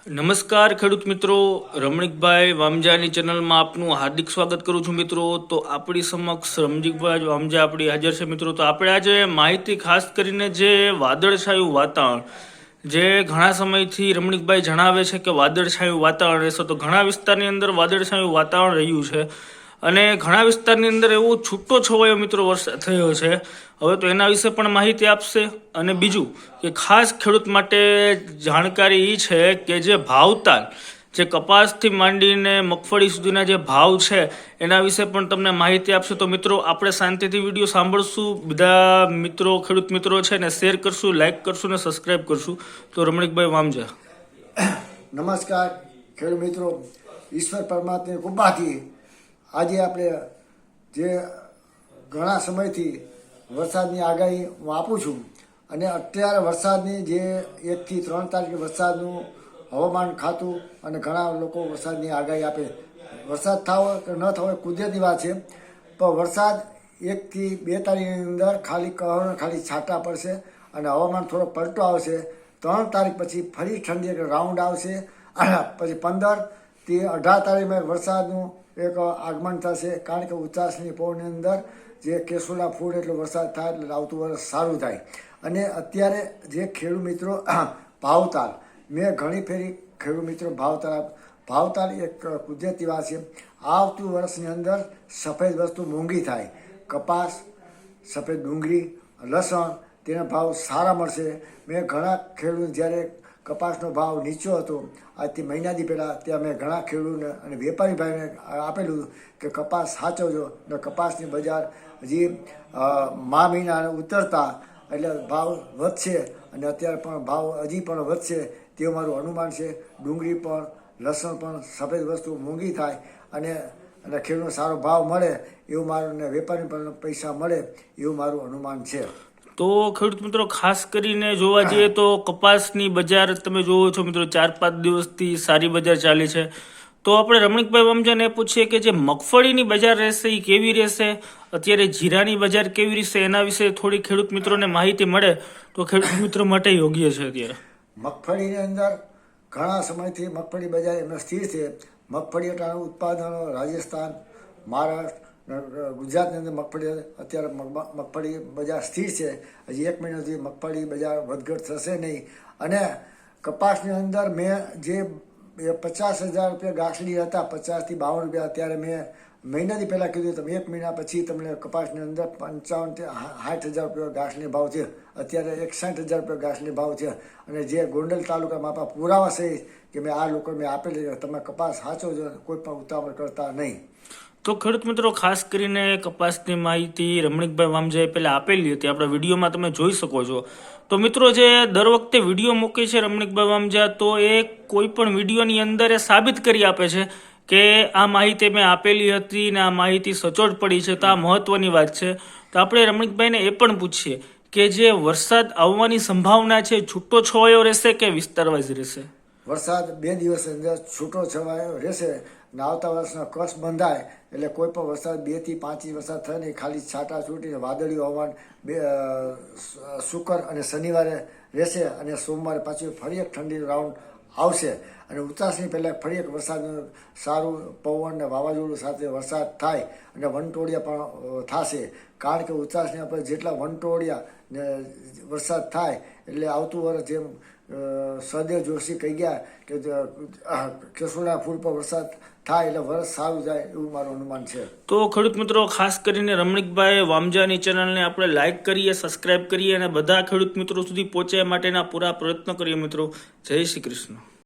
નમસ્કાર ખેડૂત મિત્રો, રમણીકભાઈ વામજાની ચેનલમાં આપનું હાર્દિક સ્વાગત કરું છું મિત્રો. તો આપણી સમક્ષ રમણીકભાઈ વામજા આપણી હાજર છે મિત્રો. તો આપણે આજે માહિતી ખાસ કરીને જે વાદળછાયું વાતાવરણ, જે ઘણા સમયથી રમણીકભાઈ જણાવે છે કે વાદળછાયું વાતાવરણ રહેશે, તો ઘણા વિસ્તારની અંદર વાદળછાયું વાતાવરણ રહ્યું છે અને ઘણા વિસ્તારની અંદર એવો છૂટો છવાયો મિત્રો વરસાદ થયો છે. હવે તો એના વિશે પણ માહિતી આપશે. અને બીજું કે ખાસ ખેડૂત માટે જાણકારી એ છે કે જે ભાવતાલ, જે કપાસથી માંડીને મગફળી સુધીના જે ભાવ છે એના વિશે પણ તમને માહિતી આપશે. તો મિત્રો આપણે શાંતિથી વિડીયો સાંભળશું. બધા મિત્રો, ખેડૂત મિત્રો છે ને શેર કરશું, લાઇક કરશું ને સબસ્ક્રાઈબ કરશું. તો રમણીકભાઈ વામજા. નમસ્કાર ખેડૂત મિત્રો, ઈશ્વર પરમાત્માની કૃપાથી આજે આપણે જે ઘણા સમયથી વરસાદની આગાહી હું આપું છું અને અત્યારે વરસાદની જે 1 થી 3 તારીખે વરસાદનું હવામાન ખાતું અને ઘણા લોકો વરસાદની આગાહી આપે. વરસાદ થાવ કે ન થાવ એ કુદરતી વાત છે, પણ વરસાદ 1 થી 2 તારીખની અંદર ખાલી છાંટા પડશે અને હવામાન થોડો પલટો આવશે. 3 તારીખ પછી ફરી ઠંડી એક રાઉન્ડ આવશે. પછી 15 થી 18 તારીખમાં વરસાદનું એક આગમન થશે, કારણ કે ઉચાસની પવનની અંદર જે કેસુડા ફૂડ એટલે વરસાદ થાય એટલે આવતું વર્ષ સારું થાય. અને અત્યારે જે ખેડૂત મિત્રો ભાવતાલ, મેં ઘણી ફેરી ખેડૂત મિત્રો ભાવતાલ એક કુદરતી વાત છે. આવતું વર્ષની અંદર સફેદ વસ્તુ મોંઘી થાય, કપાસ, સફેદ ડુંગળી, લસણ, તેના ભાવ સારા મળશે. મેં ઘણા ખેડૂત જ્યારે કપાસનો ભાવ નીચો હતો આજથી મહિનાથી પહેલાં, ત્યાં મેં ઘણા ખેડૂતને અને વેપારી ભાઈને આપેલું કે કપાસ સાચવજો ને કપાસની બજાર હજી મહિના ઉતરતા એટલે ભાવ વધશે અને અત્યારે પણ ભાવ હજી પણ વધશે તેવું મારું અનુમાન છે. ડુંગળી પણ, લસણ પણ, સફેદ વસ્તુ મોંઘી થાય અને ખેડૂતનો સારો ભાવ મળે એવું મારું, ને વેપારી પણ પૈસા મળે એવું મારું અનુમાન છે. તો ખેડૂત મિત્રો ખાસ કરીને જોવા જઈએ તો કપાસની બજાર તમે જોવો છો મિત્રો, 4-5 દિવસથી સારી બજાર ચાલી છે. તો આપણે રમણીકભાઈ વામજાને પૂછીએ કે જે મગફળીની બજાર રહેશે એ કેવી રહેશે, અત્યારે જીરાની બજાર કેવી રહેશે, એના વિશે થોડી ખેડૂત મિત્રોને માહિતી મળે તો ખેડૂત મિત્રો માટે યોગ્ય છે. અત્યારે મગફળીની અંદર ઘણા સમયથી મગફળી બજાર એમને સ્થિર છે. મગફળી અટાણું ઉત્પાદનો રાજસ્થાન, મહારાષ્ટ્ર, ગુજરાતની અંદર મગફળી અત્યારે મગફળી બજાર સ્થિર છે. હજી 1 મહિના સુધી મગફળી બજાર વધઘટ થશે નહીં. અને કપાસની અંદર મેં જે 50,000 રૂપિયા ગાંસડી હતા, 50 થી 52 રૂપિયા, અત્યારે મેં મહિનાથી પહેલાં કીધું તમે 1 મહિના પછી તમને કપાસની અંદર 55 થી 60,000 રૂપિયા ઘાસની ભાવ છે. અત્યારે 61,000 રૂપિયા ઘાસની ભાવ છે. અને જે ગોંડલ તાલુકામાં આપણા પુરાવા છે કે મેં આ લોકો મેં આપેલી, તમે કપાસ સાચવજો, કોઈ પણ ઉતાવળ કરતા નહીં. તો ખેડૂત મિત્રો ખાસ કરીને કપાસની માહિતી રમણીકભાઈ વામજાએ પહેલાં આપેલી હતી, આપણા વિડીયોમાં તમે જોઈ શકો છો. તો મિત્રો જે દર વખતે વિડીયો મૂકે છે રમણીકભાઈ વામજા, તો એ કોઈ પણ વિડીયોની અંદર એ સાબિત કરી આપે છે કે આ માહિતી મેં આપેલી હતી ને આ માહિતી સચોટ પડી છે. તો આ મહત્વની વાત છે. તો આપણે રમણીકભાઈને એ પણ પૂછીએ કે જે વરસાદ આવવાની સંભાવના છે, છૂટો છવાયો રહેશે કે વિસ્તાર વાઇઝ રહેશે? વરસાદ 2 દિવસ અંદર છૂટો છવાયો રહેશે ને આવતા વર્ષના કચ્છ બંધાય એટલે કોઈ પણ વરસાદ 2 થી 5 ઇંચ વરસાદ થાય નહીં, ખાલી છાંટા છૂટીને વાદળી હવામાન શુક્ર અને શનિવારે રહેશે અને સોમવારે પાછું ફરી એક ઠંડીનો રાઉન્ડ આવશે. અને ઉતાસની પહેલાં ફરી એક વરસાદનું સારું પવન ને વાવાઝોડું સાથે વરસાદ થાય અને વંટોળિયા પણ થશે, કારણ કે ઉતાસની આપણે જેટલા વંટોળિયા ને વરસાદ થાય એટલે આવતું વર્ષ જેમ સહદેવ જોશી કહી ગયા કે કેસુડા ફૂલ પર વરસાદ થાય એટલે વરસ સારું જાય એવું મારું અનુમાન છે. તો ખેડૂત મિત્રો ખાસ કરીને રમણીકભાઈ વામજાની ચેનલને આપણે લાઇક કરીએ, સબસ્ક્રાઇબ કરીએ અને બધા ખેડૂત મિત્રો સુધી પહોંચે માટેના પૂરા પ્રયત્ન કરીએ મિત્રો. જય શ્રી કૃષ્ણ.